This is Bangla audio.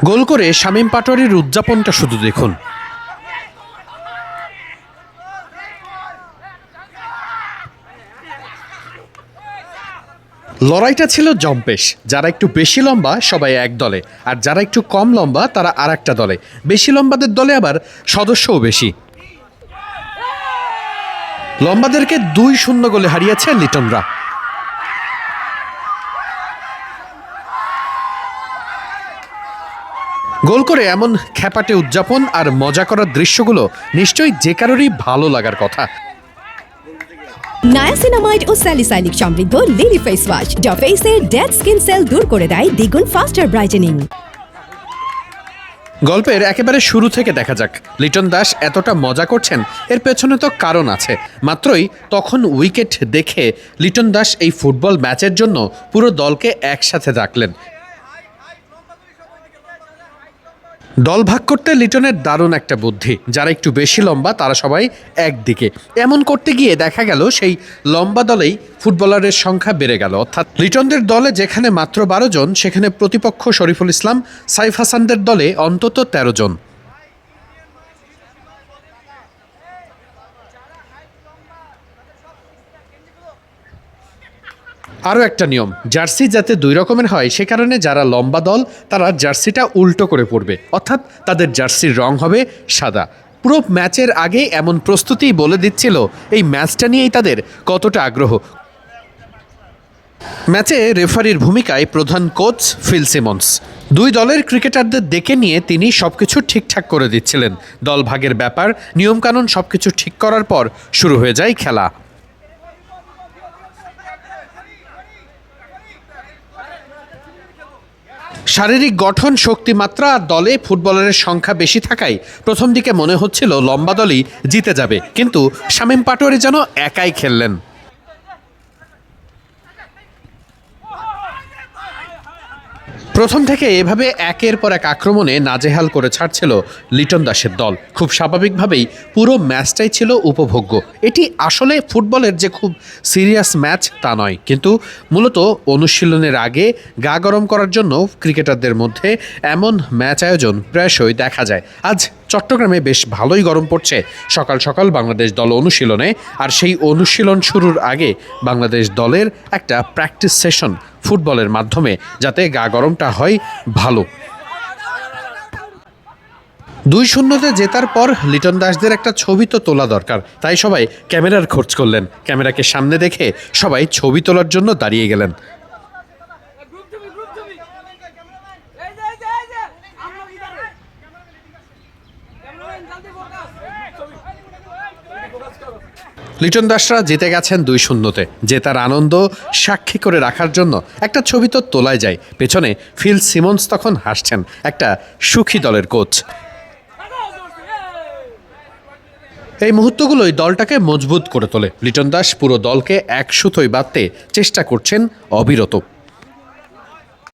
গোল করে শামীম পাটোয়ারির উদযাপনটা শুধু দেখুন। লড়াইটা ছিল জম্পেশ। যারা একটু বেশি লম্বা সবাই এক দলে, আর যারা একটু কম লম্বা তারা আর একটা দলে। বেশি লম্বাদের দলে আবার সদস্যও বেশি। লম্বাদেরকে 2-0 গোলে হারিয়েছে লিটনরা। গোল করে এমন খ্যাপাটে উদযাপন আর মজা করার দৃশ্যগুলো নিশ্চয়ই যে কারোরই ভালো লাগার কথা। নায়াসিনামাইড ও স্যালিসাইলিক সমৃদ্ধ লিলি ফেস ওয়াশ যা ফেসের ডেড স্কিন সেল দূর করে দেয় দ্বিগুণ ফাস্টার ব্রাইটেনিং। গল্পের একেবারে শুরু থেকে দেখা যাক লিটন দাস এতটা মজা করছেন, এর পেছনে তো কারণ আছে। মাত্রই তখন উইকেট দেখে লিটন দাস এই ফুটবল ম্যাচের জন্য পুরো দলকে একসাথে ডাকলেন। দল ভাগ করতে লিটনের দারুণ একটা বুদ্ধি। যারা একটু বেশি লম্বা তারা সবাই একদিকে। এমন করতে গিয়ে দেখা গেল সেই লম্বা দলেই ফুটবলারের সংখ্যা বেড়ে গেল। অর্থাৎ লিটনদের দলে যেখানে মাত্র 12 জন, সেখানে প্রতিপক্ষ শরীফুল ইসলাম, সাইফ হাসানদের দলে অন্তত 13 জন। আরও একটা নিয়ম, জার্সি যাতে 2 রকমের হয় সে কারণে যারা লম্বা দল তারা জার্সিটা উল্টো করে পরবে, অর্থাৎ তাদের জার্সির রং হবে সাদা। পুরো ম্যাচের আগে এমন প্রস্তুতি বলে দিচ্ছিল এই ম্যাচটা নিয়েই তাদের কতটা আগ্রহ। ম্যাচে রেফারির ভূমিকায় প্রধান কোচ ফিল সিমন্স। 2 দলের ক্রিকেটারদের ডেকে নিয়ে তিনি সবকিছু ঠিকঠাক করে দিচ্ছিলেন। দল ভাগের ব্যাপার, নিয়মকানুন সবকিছু ঠিক করার পর শুরু হয়ে যায় খেলা। শারীরিক গঠন, শক্তিমাত্রা আর দলে ফুটবলারের সংখ্যা বেশি থাকায় প্রথম দিকে মনে হচ্ছিল লম্বা দলই জিতে যাবে, কিন্তু শামীম পাটোয়ারি যেন একাই খেললেন। প্রথম থেকে এভাবে একের পর এক আক্রমণে নাজেহাল করে ছাড়ছিল লিটন দাসের দল। খুব স্বাভাবিকভাবেই পুরো ম্যাচটাই ছিল উপভোগ্য। এটি আসলে ফুটবলের যে খুব সিরিয়াস ম্যাচ তা নয়, কিন্তু মূলত অনুশীলনের আগে গা গরম করার জন্য ক্রিকেটারদের মধ্যে এমন ম্যাচ আয়োজন প্রায়শই দেখা যায়। আজ চট্টগ্রামে বেশ ভালোই গরম পড়ছে। সকাল সকাল বাংলাদেশ দল অনুশীলনে, আর সেই অনুশীলন শুরুর আগে বাংলাদেশ দলের একটা প্র্যাকটিস সেশন ফুটবলের মাধ্যমে, যাতে গা গরমটা হয় ভালো। 2-0 জেতার পর লিটন দাসদের একটা ছবি তো তোলা দরকার, তাই সবাই ক্যামেরার খোঁজ করলেন। ক্যামেরাকে সামনে দেখে সবাই ছবি তোলার জন্য দাঁড়িয়ে গেলেন। লিটন দাসরা জিতে গেছেন 2-0। জেতার আনন্দ সাক্ষী করে রাখার জন্য একটা ছবি তো তোলাই যায়। পেছনে ফিল সিমন্স তখন হাসছেন, একটা সুখী দলের কোচ। এই মুহূর্তগুলোই দলটাকে মজবুত করে তোলে। লিটন দাস পুরো দলকে এক সুতোয় বাঁধতে চেষ্টা করছেন অবিরত।